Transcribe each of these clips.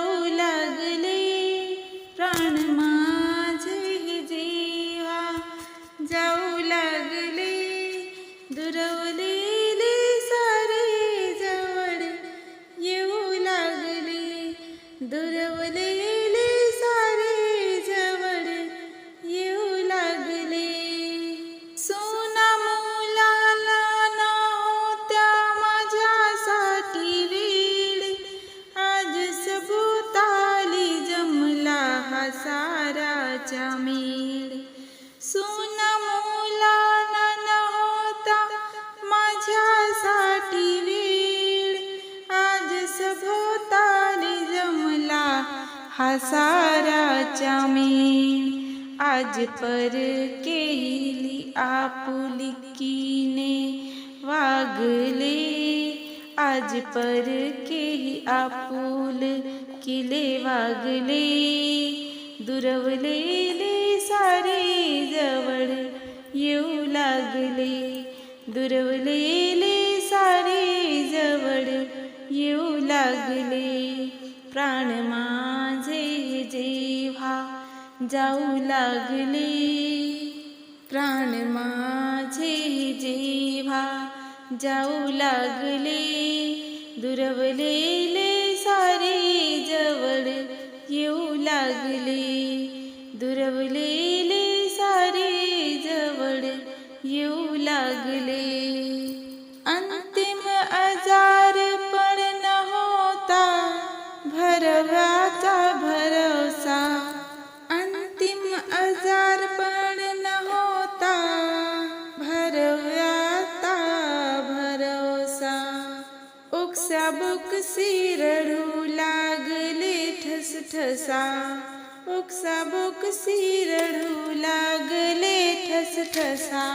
जाऊ लागले प्राण माझे जीवा, जाऊ लागले दुरवलेले सारे जवळ येऊ लागले, दुरवलेले सारे जवळ येऊ लागले. सोना मुलाला नव्हत्या माझ्यासाठी वेळ, आज सभोवताली जमला हा साराचा मेळ. सोना मुलाला नव्हता माझ्यासाठी वेळ, आज सभोवताली जमला हा साराचा मेळ. आज परकेली आपुलकीने वागले, आज परकेली आपुलकीने वागले, दुरवलेले सारे जवळ येऊ लागले, दुरवलेले सारे जवळ येऊ लागले. प्राण माझे जेव्हा जाऊ लागले, प्राण माझे जेव्हा जाऊ लागले, दुरवलेले सारे जवळ येऊ लागले, दुरवलेले सारे जवळ येऊ लागले. अंतिम आजारपण नव्हता भरवसा भरोसा, अंतिम आजारपण नव्हता भरवसा भरोसा. ओक्साबोक्सी रडू लागले ठसठसा, ओक्साबोक्सी रडू लागले ठसठसा.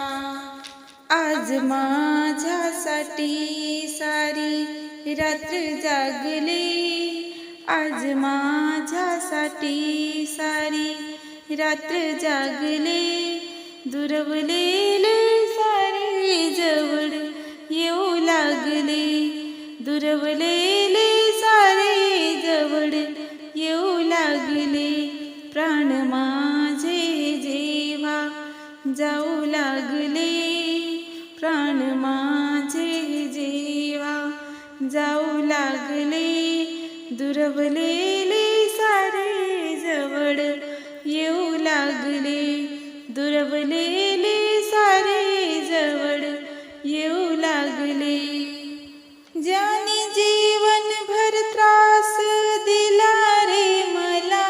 आज माझ्यासाठी सारी रात्र जागले, आज माझ्यासाठी सारी रात्र जागले, दुरवलेले सारे जवळ येऊ लागले, दुरवलेले सारे जवळ येऊ लागले. प्राण माझे जेव्हा जाऊ लागले, प्राण माझे जेव्हा जाऊ लागले, दुरवलेले सारे जवळ येऊ लागले, दुरवलेले सारे जवळ येऊ लागले. ज्याने जीवनभर त्रास दिला रे मला,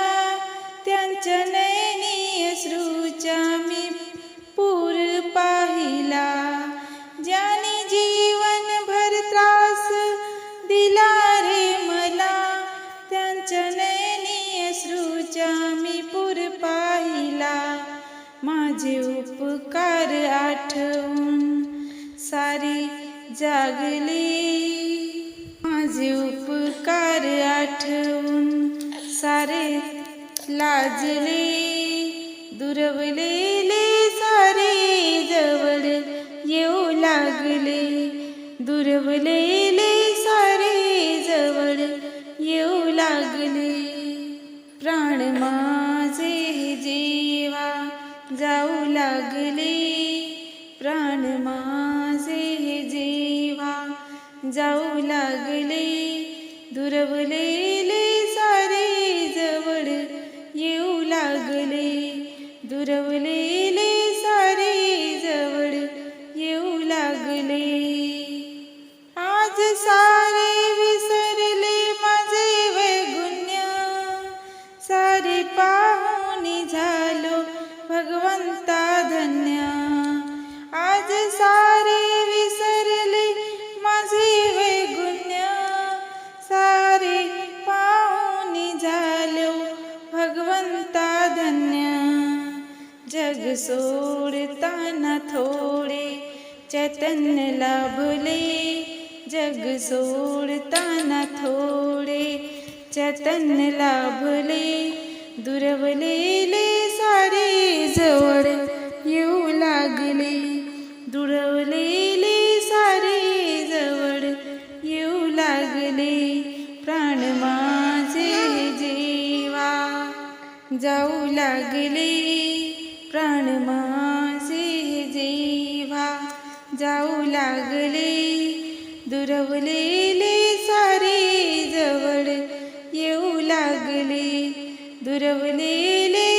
त्यांच्या नयनी अश्रूचा मी पूर पाहिला. ज्याने जीवनभर त्रास दिला रे मला, त्यांच्या नयनी अश्रूचा मी पूर पाहिला. माझे उपकार आठवून सारी जागले, माझे उपकार आठवून सारे लाजले, दुरवलेले सारे जवळ येऊ लागले, दुरवलेले सारे जवळ येऊ लागले. प्राण माझे जेव्हा जाऊ लागले, प्राण माझे जेव्हा जाऊ लागले, दुरवलेले सारे जवळ येऊ लागले, दुरवलेले सारे जवळ येऊ लागले. आज सारे विसरले माझे वैगुण्य, सारे पाहून झालो भगवंता धन्य. आज सारे विसरले माझे वैगुण्य, सारे पाहून झालो भगवंता धन्य. जग सोडताना थोडे चैतन्य लाभले, जग सोडताना थोडे चैतन्य लाभले, दुरवलेले सारे जवळ येऊ लागले, दुरवलेले सारे जवळ येऊ लागले. प्राण माझे जाऊ लागले प्राण माझे जेव्हा जाऊ लागले दुरवलेले सारे जवळ येऊ लागले दुरवलेले